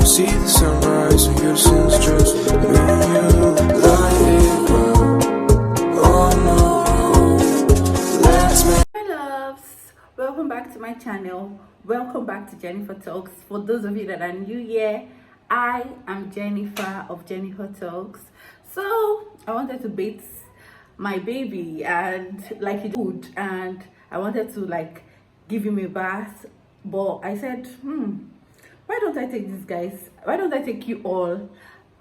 see the sunrise in Houston's just me and you. Let it go. Oh no, let's make. Hi loves, welcome back to my channel. Welcome back to Jennifer Talks. For those of you that are new here, I am Jennifer of Jennifer Talks. So I wanted to bathe my baby and like he would, and I wanted to like give him a bath, but I said, why don't I take these guys, why don't I take you all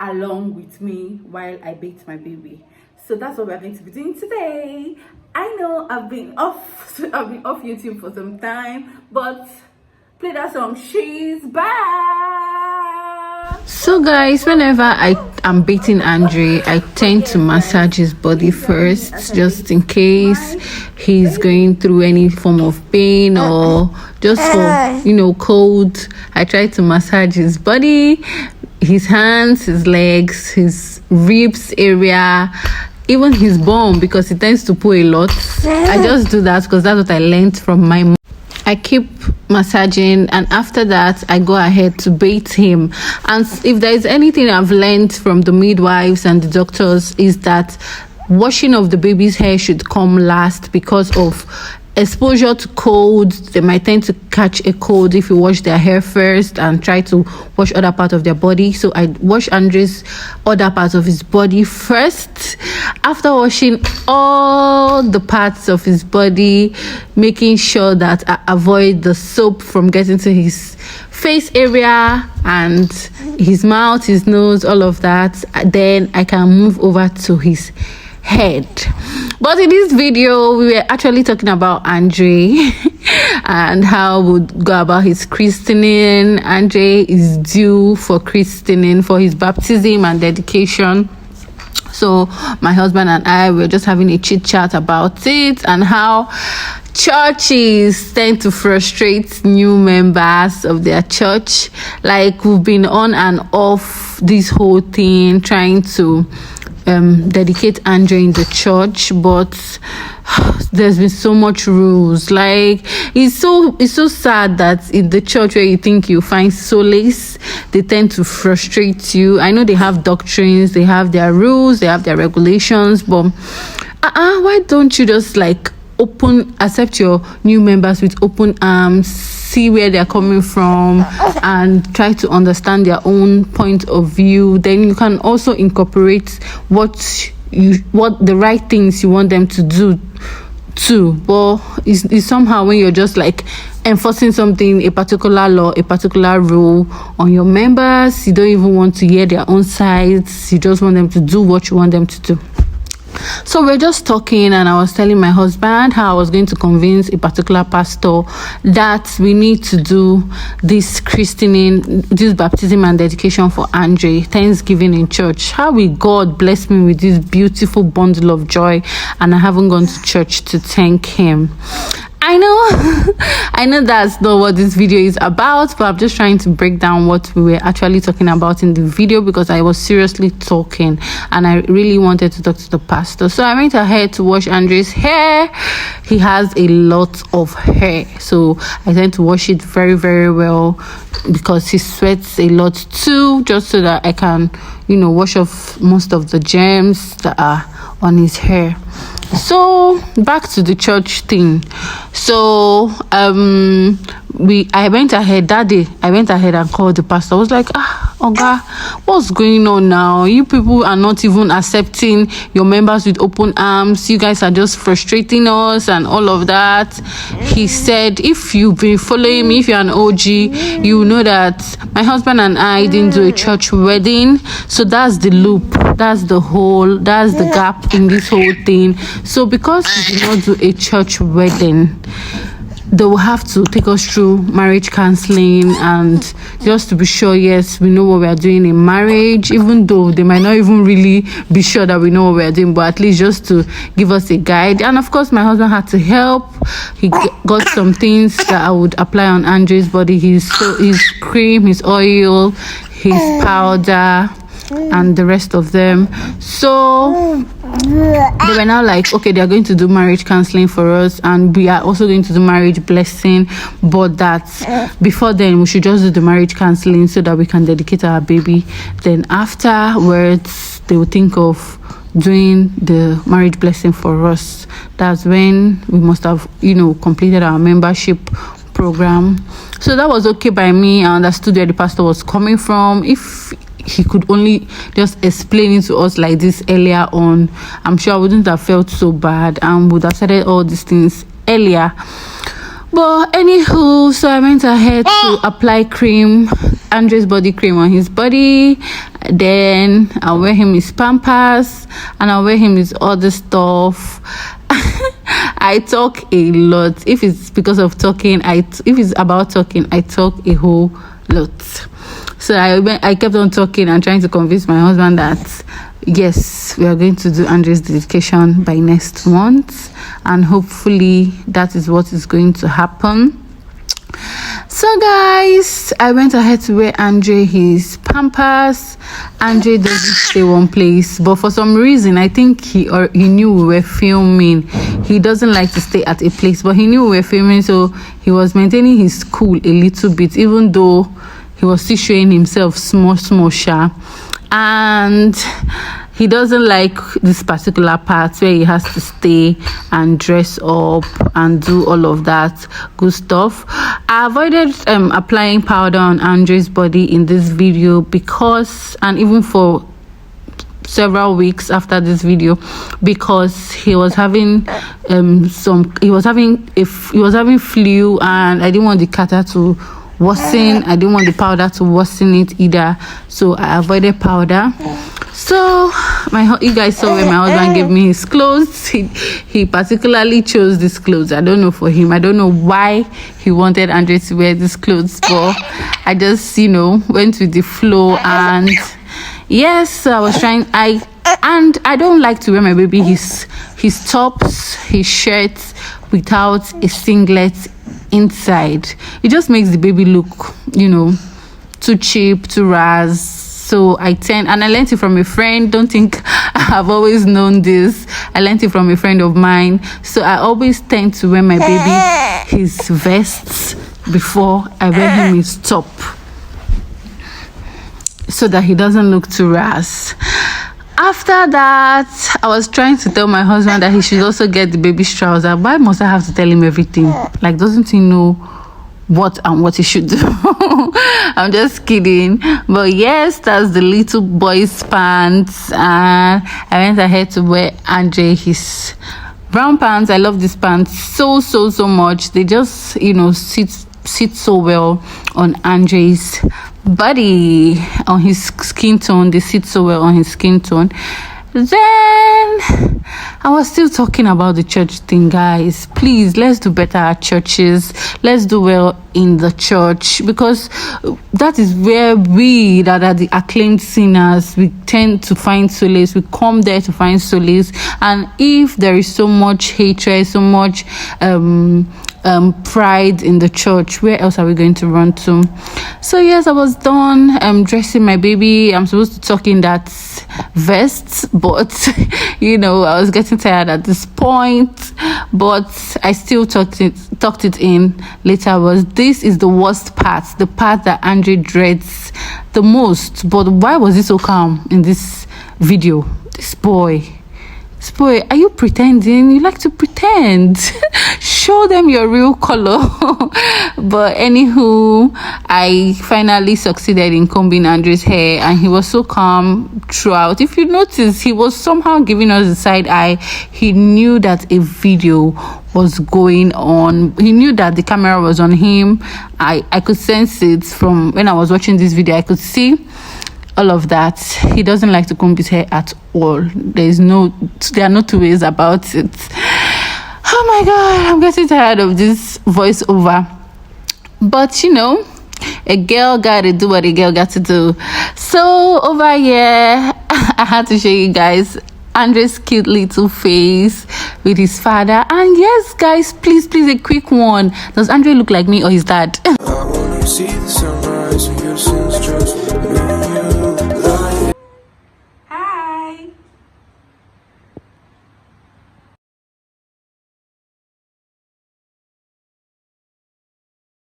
along with me while I bathe my baby? So that's what we're going to be doing today. I know I've been off YouTube for some time, but play that song, She's Back. So guys, whenever I am beating Andrè, I tend to massage his body first, just in case he's going through any form of pain or just for cold. I try to massage his body, his hands, his legs, his ribs area, even his bum, because he tends to pull a lot. I just do that because that's what I learned from my mom. I keep massaging, and after that I go ahead to bathe him. And if there is anything I've learned from the midwives and the doctors, is that washing of the baby's hair should come last, because of exposure to cold. They might tend to catch a cold if you wash their hair first and try to wash other parts of their body. So I wash Andrè's other parts of his body first. After washing all the parts of his body, making sure that I avoid the soap from getting to his face area and his mouth, his nose, all of that, then I can move over to his head. But in this video we were actually talking about Andrè and how we'd go about his christening. Andrè is due for christening, for his baptism and dedication. So my husband and I were just having a chit chat about it and how churches tend to frustrate new members of their church. Like, we've been on and off this whole thing trying to dedicate Andrè in the church, but there's been so much rules. Like, it's so sad that in the church where you think you find solace, they tend to frustrate you. I know they have doctrines, they have their rules, they have their regulations, but why don't you just like accept your new members with open arms, see where they're coming from, and try to understand their own point of view? Then you can also incorporate what the right things you want them to do too. But it's somehow when you're just like enforcing something, a particular law, a particular rule on your members, you don't even want to hear their own sides. You just want them to do what you want them to do. So we're just talking, and I was telling my husband how I was going to convince a particular pastor that we need to do this christening, this baptism and dedication for Andrè, Thanksgiving in church. How will God bless me with this beautiful bundle of joy and I haven't gone to church to thank him? I know that's not what this video is about, but I'm just trying to break down what we were actually talking about in the video, because I was seriously talking and I really wanted to talk to the pastor. So I went ahead to wash Andrè's hair. He has a lot of hair, so I tend to wash it very, very well, because he sweats a lot too, just so that I can wash off most of the germs that are on his hair. So back to the church thing. So I went ahead that day. I went ahead and called the pastor. I was like, Oga, what's going on now? You people are not even accepting your members with open arms. You guys are just frustrating us and all of that. He said, if you've been following me, if you're an OG, you know that my husband and I didn't do a church wedding. So that's the loop. That's the gap in this whole thing. So because we did not do a church wedding, they will have to take us through marriage counseling, and just to be sure, yes, we know what we are doing in marriage, even though they might not even really be sure that we know what we are doing, but at least just to give us a guide. And of course, my husband had to help. He got some things that I would apply on Andrè's body: his cream, his oil, his powder, and the rest of them. So they were now like, okay, they are going to do marriage counseling for us, and we are also going to do marriage blessing, but that before then we should just do the marriage counseling so that we can dedicate our baby. Then afterwards they will think of doing the marriage blessing for us. That's when we must have, you know, completed our membership program. So that was okay by me. I understood where the pastor was coming from. If he could only just explain it to us like this earlier on, I'm sure I wouldn't have felt so bad and would have started all these things earlier. But anywho, so I went ahead to apply cream, Andre's body cream on his body. Then I'll wear him his pampers and I'll wear him his other stuff. I talk a lot. If it's because of talking, if it's about talking, I talk a whole lot. So I kept on talking and trying to convince my husband that yes, we are going to do Andre's dedication by next month, and hopefully that is what is going to happen. So guys, I went ahead to wear Andrè his pampers. Andrè doesn't stay one place, but for some reason I think he knew we were filming. He doesn't like to stay at a place, but he knew we were filming, so he was maintaining his cool a little bit, even though he was still showing himself small sha. And he doesn't like this particular part where he has to stay and dress up and do all of that good stuff. I avoided applying powder on Andre's body in this video because, and even for several weeks after this video, because he was having flu, and I didn't want the catarrh to worsen. I didn't want the powder to worsen it either, so I avoided powder. So you guys saw when my husband gave me his clothes. He particularly chose these clothes. I don't know for him. I don't know why he wanted Andrè to wear these clothes, but I just, you know, went with the flow. And yes, I was trying. I don't like to wear my baby his tops, his shirts without a singlet inside. It just makes the baby look, you know, too cheap, too ras. So I learned it from a friend. Don't think I've always known this. I learned it from a friend of mine. So I always tend to wear my baby his vests before I wear him his top, so that he doesn't look too ras. After that, I was trying to tell my husband that he should also get the baby's trouser. Why must I have to tell him everything? Like, doesn't he know what he should do? I'm just kidding. But yes, that's the little boy's pants. And I went ahead to wear Andrè his brown pants. I love these pants so much. They just, you know, sit so well on Andrè's body, on his skin tone. They sit so well on his skin tone. Then I was still talking about the church thing, guys. Please, let's do better at churches. Let's do well in the church, because that is where we that are the acclaimed sinners, we tend to find solace. We come there to find solace. And if there is so much hatred, so much pride in the church, where else are we going to run to? So yes, I was done dressing my baby. I'm supposed to tuck in that vest, but you know, I was getting tired at this point, but I still tucked it in. Later this is the worst part, the part that Andrè dreads the most. But why was he so calm in this video? This boy, are you pretending? You like to pretend. Show them your real color. But anywho, I finally succeeded in combing Andrè's hair, and he was so calm throughout. If you notice, he was somehow giving us a side eye. He knew that a video was going on. He knew that the camera was on him. I could sense it from when I was watching this video. I could see all of that. He doesn't like to comb his hair at all. There are no two ways about it. Oh my god, I'm getting tired of this voiceover. But you know, a girl gotta do what a girl got to do. So over here, I had to show you guys Andrè's cute little face with his father. And yes, guys, please, a quick one. Does Andrè look like me or his dad? I wanna see the sunrise and your sins just me.